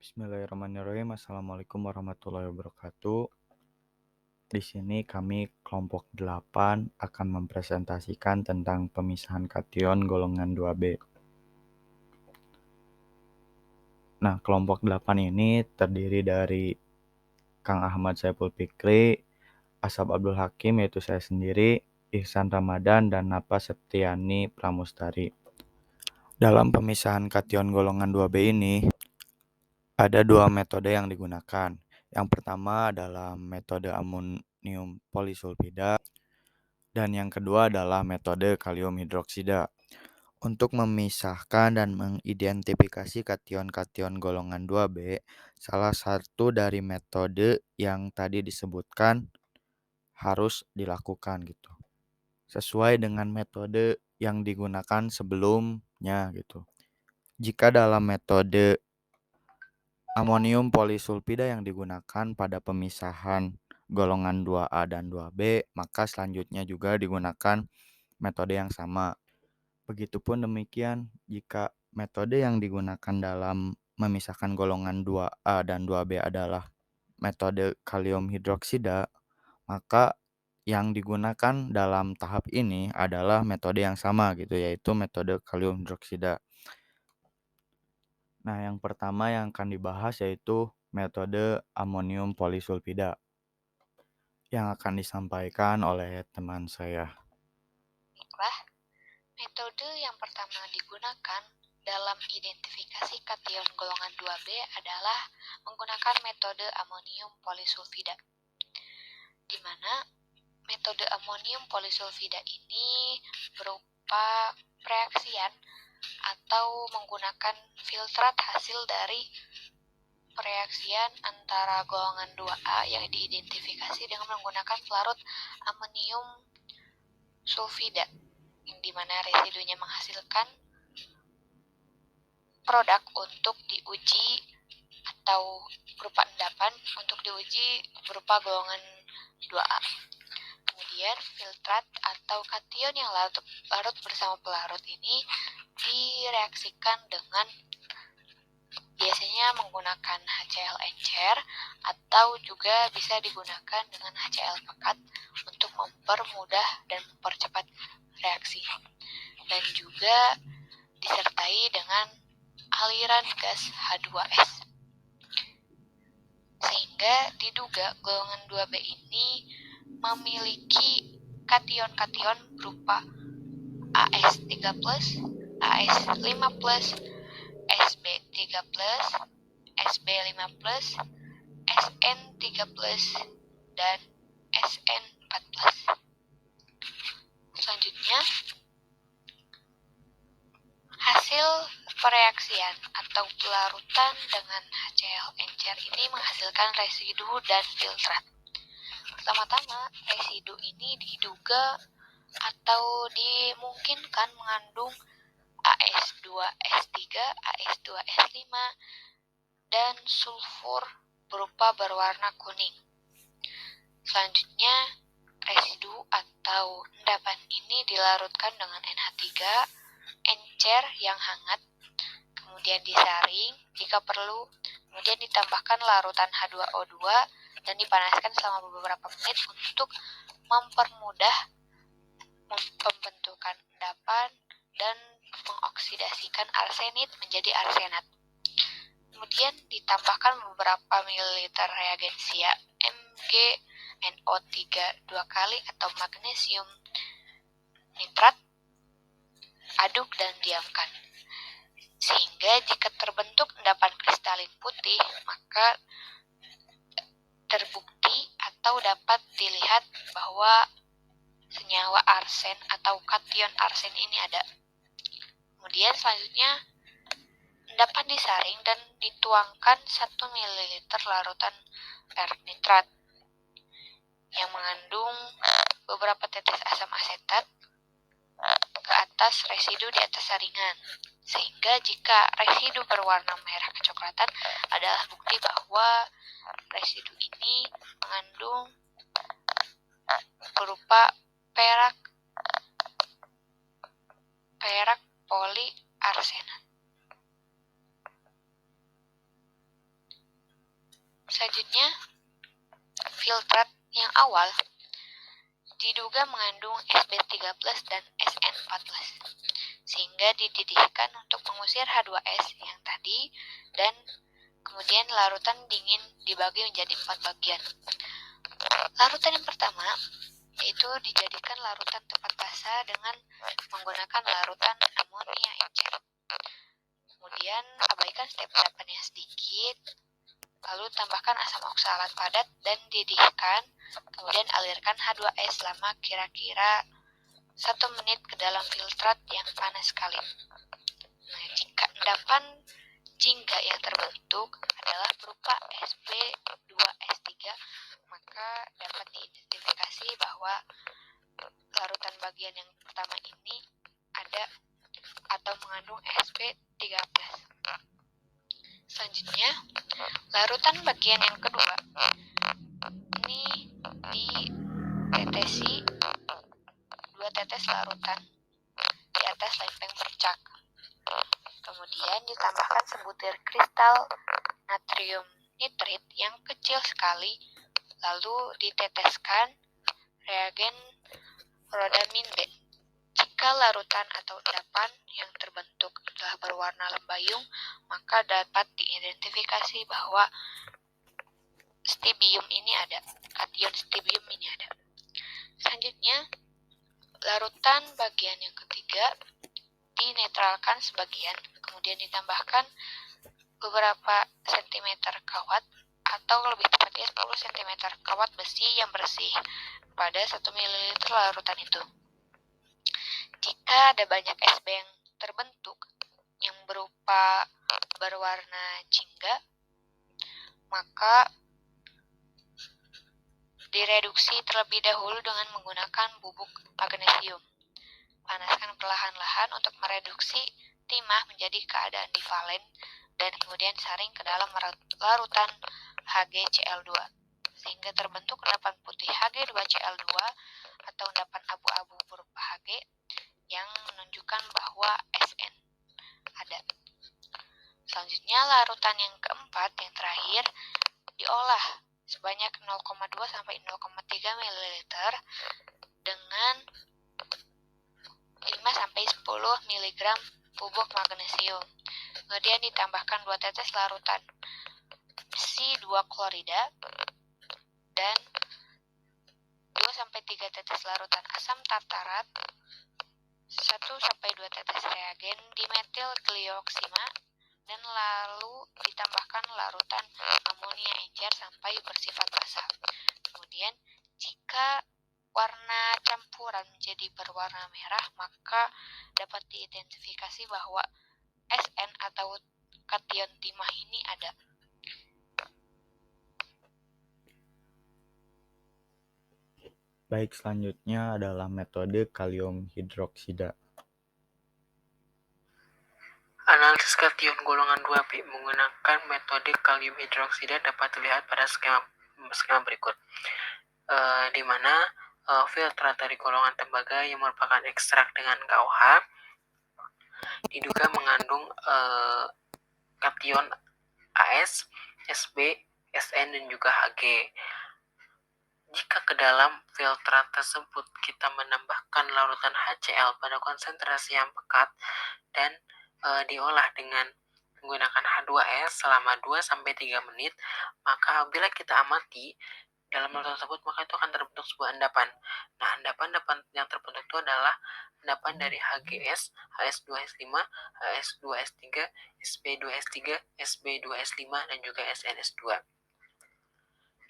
Bismillahirrahmanirrahim. Assalamualaikum warahmatullahi wabarakatuh. Di sini kami kelompok 8 akan mempresentasikan tentang pemisahan kation golongan 2B. Nah, kelompok 8 ini terdiri dari Kang Ahmad Saiful Fikri, Asab Abdul Hakim yaitu saya sendiri, Ihsan Ramadan, dan Napa Septiani Pramustari. Dalam pemisahan kation golongan 2B ini, ada dua metode yang digunakan. Yang pertama adalah metode amonium polisulfida dan yang kedua adalah metode kalium hidroksida. Untuk memisahkan dan mengidentifikasi kation-kation golongan 2B, salah satu dari metode yang tadi disebutkan harus dilakukan gitu. Sesuai dengan metode yang digunakan sebelumnya gitu. Jika dalam metode amonium polisulfida yang digunakan pada pemisahan golongan 2A dan 2B, maka selanjutnya juga digunakan metode yang sama. Begitupun demikian jika metode yang digunakan dalam memisahkan golongan 2A dan 2B adalah metode kalium hidroksida, maka yang digunakan dalam tahap ini adalah metode yang sama gitu, yaitu metode kalium hidroksida. Nah, yang pertama yang akan dibahas yaitu metode amonium polisulfida yang akan disampaikan oleh teman saya. Baiklah, metode yang pertama digunakan dalam identifikasi kation golongan 2B adalah menggunakan metode amonium polisulfida, di mana metode amonium polisulfida ini berupa pereaksian atau menggunakan filtrat hasil dari pereaksian antara golongan 2A yang diidentifikasi dengan menggunakan pelarut amonium sulfida, yang dimana residunya menghasilkan produk untuk diuji atau berupa endapan untuk diuji berupa golongan 2A. Kemudian filtrat atau kation yang larut bersama pelarut ini direaksikan dengan biasanya menggunakan HCl encer atau juga bisa digunakan dengan HCl pekat untuk mempermudah dan mempercepat reaksi, dan juga disertai dengan aliran gas H2S. Sehingga diduga golongan 2B ini memiliki kation-kation berupa AS3+, AS5+, SB3+, SB5+, SN3+, dan SN4+. Selanjutnya, hasil pereaksian atau pelarutan dengan HCl encer ini menghasilkan residu dan filtrat. Pertama-tama, residu ini diduga atau dimungkinkan mengandung AS2S3, AS2S5, dan sulfur berupa berwarna kuning. Selanjutnya, residu atau endapan ini dilarutkan dengan NH3, encer yang hangat, kemudian disaring jika perlu, kemudian ditambahkan larutan H2O2 dan dipanaskan selama beberapa menit untuk mempermudah pembentukan endapan dan mengoksidasikan arsenit menjadi arsenat. Kemudian ditambahkan beberapa mililiter reagensia MgNO3 2 kali atau magnesium nitrat, aduk dan diamkan. Sehingga jika terbentuk endapan kristalin putih, maka terbukti atau dapat dilihat bahwa senyawa arsen atau kation arsen ini ada. Kemudian selanjutnya, endapan disaring dan dituangkan 1 ml larutan nitrat yang mengandung beberapa tetes asam asetat ke atas residu di atas saringan, sehingga jika residu berwarna merah kecoklatan adalah bukti bahwa residu ini mengandung berupa perak poliarsenat. Selanjutnya, filtrat yang awal diduga mengandung Sb3+ dan Sn4+, sehingga dididihkan untuk mengusir H2S yang tadi, dan kemudian larutan dingin dibagi menjadi 4 bagian. Larutan yang pertama yaitu dijadikan larutan tempat basah dengan menggunakan larutan amonia encer. Kemudian abaikan step 8-nya sedikit, lalu tambahkan asam oksalat padat dan didihkan, kemudian alirkan H2S selama kira-kira 1 menit ke dalam filtrat yang panas sekali. Nah, jika endapan jingga yang terbentuk adalah berupa Sb2S3, maka dapat diidentifikasi bahwa larutan bagian yang pertama ini ada atau mengandung Sb3+. Selanjutnya, larutan bagian yang kedua ini ditetesi 2 tetes larutan di atas lempeng bercak. Kemudian ditambahkan sebutir kristal natrium nitrit yang kecil sekali, lalu diteteskan reagen rodamin B. Jika larutan atau endapan yang terbentuk telah berwarna lembayung, maka dapat diidentifikasi bahwa stibium ini ada, kation stibium ini ada. Selanjutnya, larutan bagian yang ketiga dinetralkan sebagian, kemudian ditambahkan beberapa sentimeter kawat atau lebih tepatnya 10 cm kawat besi yang bersih pada 1 ml larutan itu. Jika ada banyak Sb yang terbentuk yang berupa berwarna jingga, maka direduksi terlebih dahulu dengan menggunakan bubuk magnesium. Panaskan perlahan-lahan untuk mereduksi timah menjadi keadaan divalen dan kemudian saring ke dalam larutan HgCl2 sehingga terbentuk endapan putih Hg2Cl2 atau endapan abu-abu berupa Hg yang menunjukkan bahwa Sn ada. Selanjutnya, larutan yang keempat yang terakhir diolah sebanyak 0,2 sampai 0,3 ml dengan 5 sampai 10 mg bubuk magnesium. Kemudian ditambahkan 2 tetes larutan besi 2 klorida dan 2 sampai 3 tetes larutan asam tartarat, 1 sampai 2 tetes reagen dimetil glioksima, dan lalu ditambahkan larutan amonia encer sampai bersifat basah. Kemudian jika warna campuran menjadi berwarna merah, maka dapat diidentifikasi bahwa Sn atau kation timah ini ada. Baik, selanjutnya adalah metode kalium hidroksida. Analisis kation golongan 2B menggunakan metode kalium hidroksida dapat dilihat pada skema berikut, di mana filtrat dari golongan tembaga yang merupakan ekstrak dengan KOH diduga mengandung kation AS, Sb, Sn, dan juga Hg. Jika ke dalam filtrat tersebut kita menambahkan larutan HCl pada konsentrasi yang pekat dan diolah dengan menggunakan H2S selama 2-3 menit, maka apabila kita amati dalam larutan tersebut, maka itu akan terbentuk sebuah endapan. Nah, endapan yang terbentuk itu adalah endapan dari HGS, HS2S5, HS2S3, Sp2S3, Sb2S5, dan juga SNS2.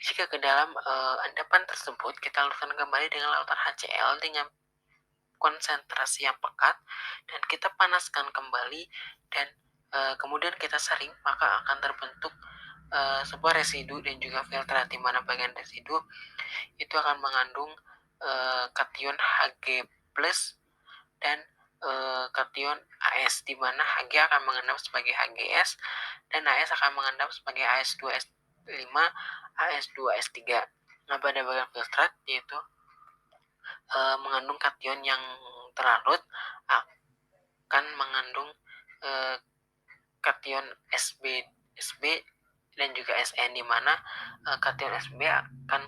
Jika ke dalam endapan tersebut kita larutkan kembali dengan larutan HCl dengan konsentrasi yang pekat dan kita panaskan kembali dan kemudian kita saring, maka akan terbentuk sebuah residu dan juga filtrat, di mana bagian residu itu akan mengandung kation Hg+ dan kation AS, di mana Hg akan mengendap sebagai HGS dan AS akan mengendap sebagai AS2S5, AS2S3. Nah, pada bagian filtrat yaitu mengandung kation yang terlarut akan mengandung kation Sb dan juga Sn, di mana kation Sb akan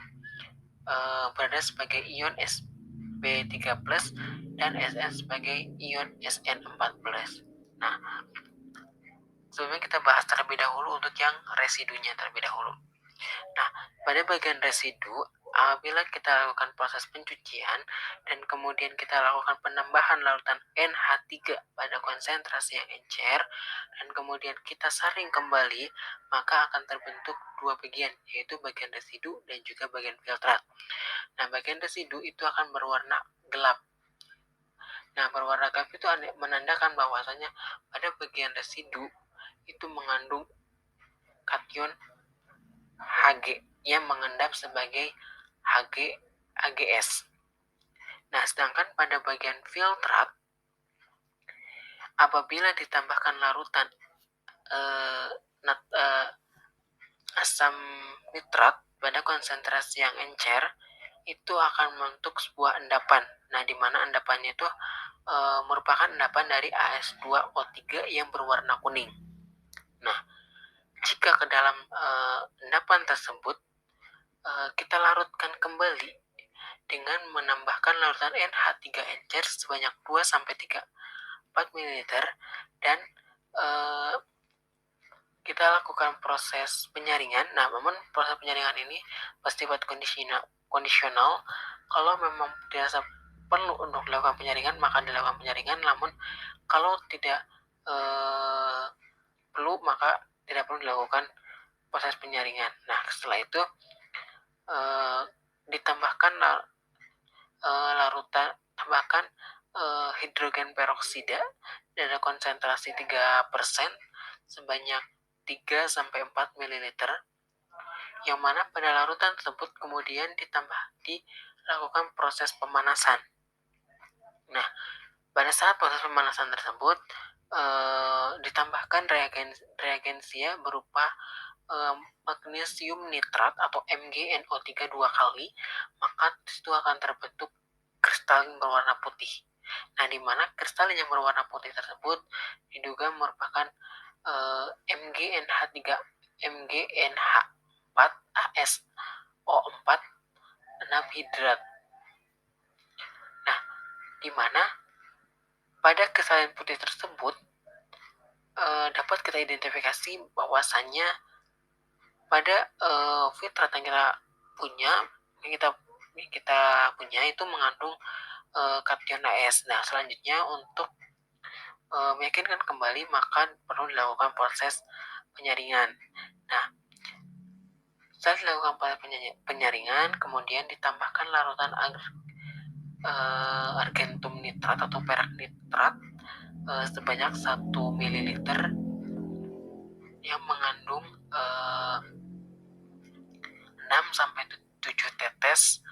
berada sebagai ion Sb3+ dan Sn sebagai ion Sn4+. Nah, sebelumnya kita bahas terlebih dahulu untuk yang residunya terlebih dahulu. Nah, pada bagian residu, apabila kita lakukan proses pencucian dan kemudian kita lakukan penambahan larutan NH3 pada konsentrasi yang encer dan kemudian kita saring kembali, maka akan terbentuk dua bagian, yaitu bagian residu dan juga bagian filtrat. Nah, bagian residu itu akan berwarna gelap. Nah, berwarna gelap itu menandakan bahwasanya pada bagian residu itu mengandung kation Hg yang mengendap sebagai Ags. Nah, sedangkan pada bagian filtrat, apabila ditambahkan larutan asam nitrat pada konsentrasi yang encer, itu akan membentuk sebuah endapan. Nah, di mana endapannya itu merupakan endapan dari AS2O3 yang berwarna kuning. Nah, jika ke dalam endapan tersebut kita larutkan kembali dengan menambahkan larutan NH3 encer sebanyak 2-3-4 ml dan kita lakukan proses penyaringan. Nah, namun proses penyaringan ini bersifat kondisional. Kalau memang dirasa perlu untuk dilakukan penyaringan, maka dilakukan penyaringan. Namun kalau tidak perlu, maka tidak perlu dilakukan proses penyaringan. Nah, setelah itu ditambahkan tambahkan hidrogen peroksida dengan konsentrasi 3% sebanyak 3-4 ml, yang mana pada larutan tersebut kemudian dilakukan proses pemanasan. Nah, pada saat proses pemanasan tersebut ditambahkan reagensia berupa magnesium nitrat atau MgNO3 2 kali, maka itu akan terbentuk kristalin berwarna putih. Nah, di mana kristalin yang berwarna putih tersebut diduga merupakan MgNH4 ASO4 6 hidrat. Nah, di mana pada kristalin putih tersebut dapat kita identifikasi bahwasannya pada filtrat yang kita punya itu mengandung kation AS. Nah, selanjutnya untuk meyakinkan kembali, maka perlu dilakukan proses penyaringan. Nah, setelah dilakukan proses penyaringan, kemudian ditambahkan larutan argentum nitrat atau perak nitrat sebanyak 1 ml yang mengandung 6-7 tetes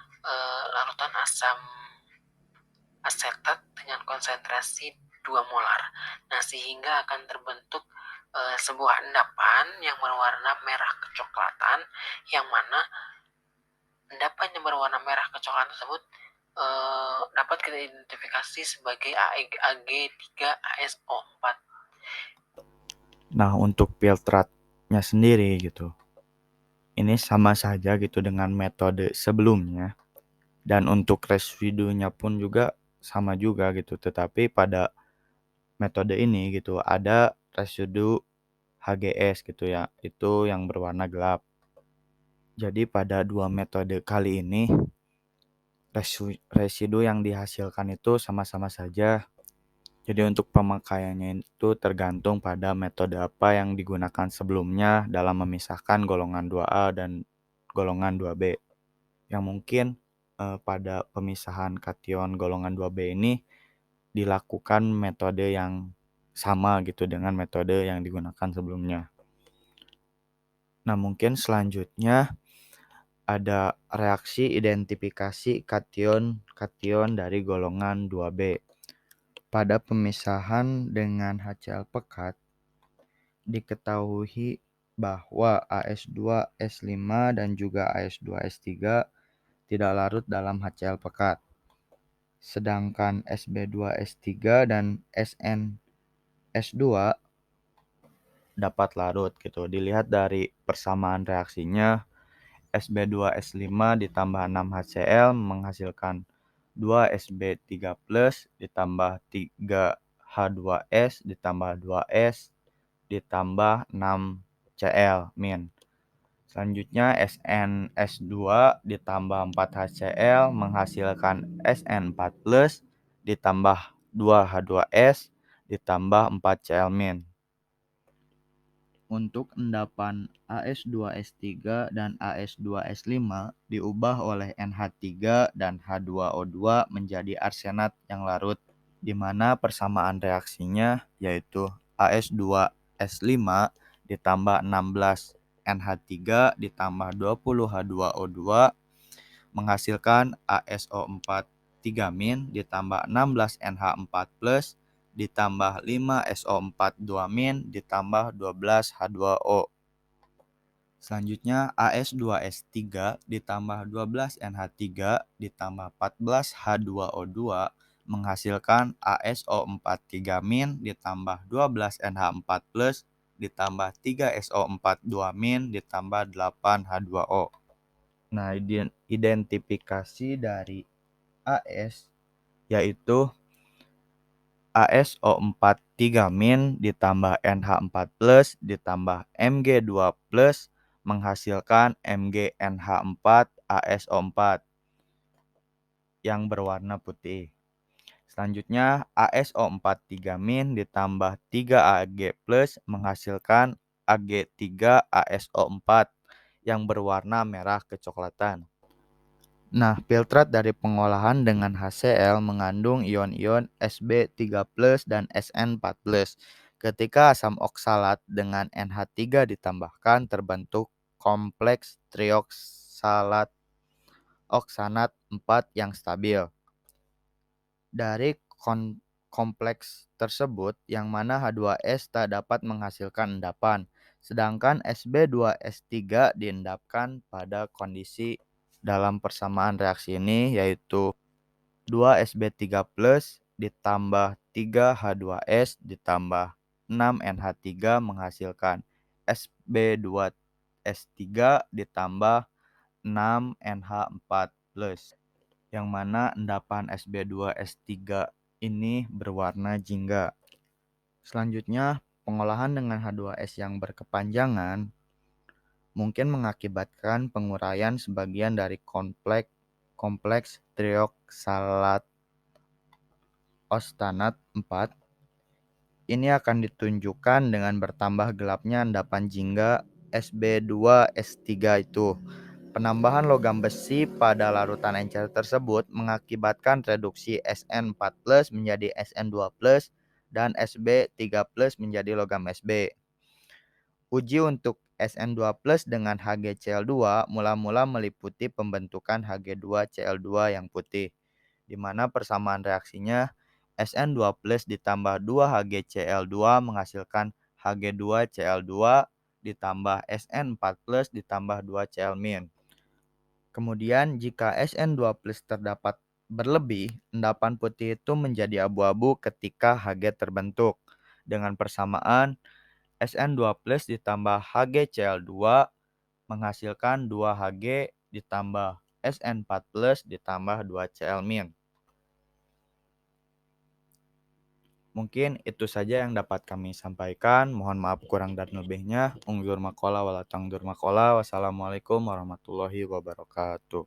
larutan asam asetat dengan konsentrasi 2 molar. Nah, sehingga akan terbentuk sebuah endapan yang berwarna merah kecoklatan, yang mana endapan yang berwarna merah kecoklatan tersebut dapat kita identifikasi sebagai Ag3ASO4. Nah, untuk filtratnya sendiri gitu, ini sama saja gitu dengan metode sebelumnya, dan untuk residunya pun juga sama juga gitu, tetapi pada metode ini gitu ada residu HGS gitu ya, itu yang berwarna gelap. Jadi pada dua metode kali ini residu yang dihasilkan itu sama-sama saja. Jadi untuk pemakaiannya itu tergantung pada metode apa yang digunakan sebelumnya dalam memisahkan golongan 2A dan golongan 2B. Yang mungkin pada pemisahan kation golongan 2B ini dilakukan metode yang sama gitu dengan metode yang digunakan sebelumnya. Nah, mungkin selanjutnya ada reaksi identifikasi kation dari golongan 2B. Pada pemisahan dengan HCl pekat, diketahui bahwa AS2S5 dan juga AS2S3 tidak larut dalam HCl pekat. Sedangkan Sb2S3 dan SnS2 dapat larut gitu. Dilihat dari persamaan reaksinya, Sb2S5 ditambah 6HCl menghasilkan 2Sb3+ ditambah 3H2S ditambah 2S ditambah 6Cl min. Selanjutnya SnS2 ditambah 4HCl menghasilkan Sn4+ ditambah 2H2S ditambah 4Cl min. Untuk endapan As2S3 dan As2S5 diubah oleh NH3 dan H2O2 menjadi arsenat yang larut, di mana persamaan reaksinya yaitu As2S5 ditambah 16 NH3 ditambah 20 H2O2 menghasilkan ASO4 3- ditambah 16 NH4+ ditambah 5 SO4 2- ditambah 12 H2O. Selanjutnya As2S3 ditambah 12 NH3 ditambah 14 H2O2 menghasilkan ASO4 3- ditambah 12 NH4+ ditambah 3 SO4 2- ditambah 8 H2O. Nah, identifikasi dari AS yaitu ASO4 3- ditambah NH4+ ditambah Mg2+ menghasilkan MgNH4 ASO4 yang berwarna putih. Selanjutnya ASO4 3- ditambah 3Ag+ menghasilkan Ag3 ASO4 yang berwarna merah kecoklatan. Nah, filtrat dari pengolahan dengan HCl mengandung ion-ion Sb3+ dan Sn4+. Ketika asam oksalat dengan NH3 ditambahkan terbentuk kompleks trioksalat oksanat 4 yang stabil. Dari kompleks tersebut, yang mana H2S tak dapat menghasilkan endapan, sedangkan Sb2S3 diendapkan pada kondisi dalam persamaan reaksi ini yaitu 2Sb3+ ditambah 3H2S ditambah 6NH3 menghasilkan Sb2S3 ditambah 6NH4+, yang mana endapan Sb2S3 ini berwarna jingga. Selanjutnya, pengolahan dengan H2S yang berkepanjangan mungkin mengakibatkan penguraian sebagian dari kompleks trioksalat oksanat 4. Ini akan ditunjukkan dengan bertambah gelapnya endapan jingga Sb2S3 itu. Penambahan logam besi pada larutan encer tersebut mengakibatkan reduksi Sn4+ menjadi Sn2+ dan Sb3+ menjadi logam Sb. Uji untuk Sn2+ dengan HgCl2 mula-mula meliputi pembentukan Hg2Cl2 yang putih, di mana persamaan reaksinya Sn2+ ditambah 2HgCl2 menghasilkan Hg2Cl2 ditambah Sn4+ ditambah 2Cl-. Kemudian jika Sn2+ terdapat berlebih, endapan putih itu menjadi abu-abu ketika Hg terbentuk. Dengan persamaan Sn2+ ditambah HgCl2 menghasilkan 2Hg ditambah Sn4+ ditambah 2Cl-. Mungkin itu saja yang dapat kami sampaikan. Mohon maaf kurang dan lebihnya. Unggur makola wala tangdur makola. Wassalamualaikum warahmatullahi wabarakatuh.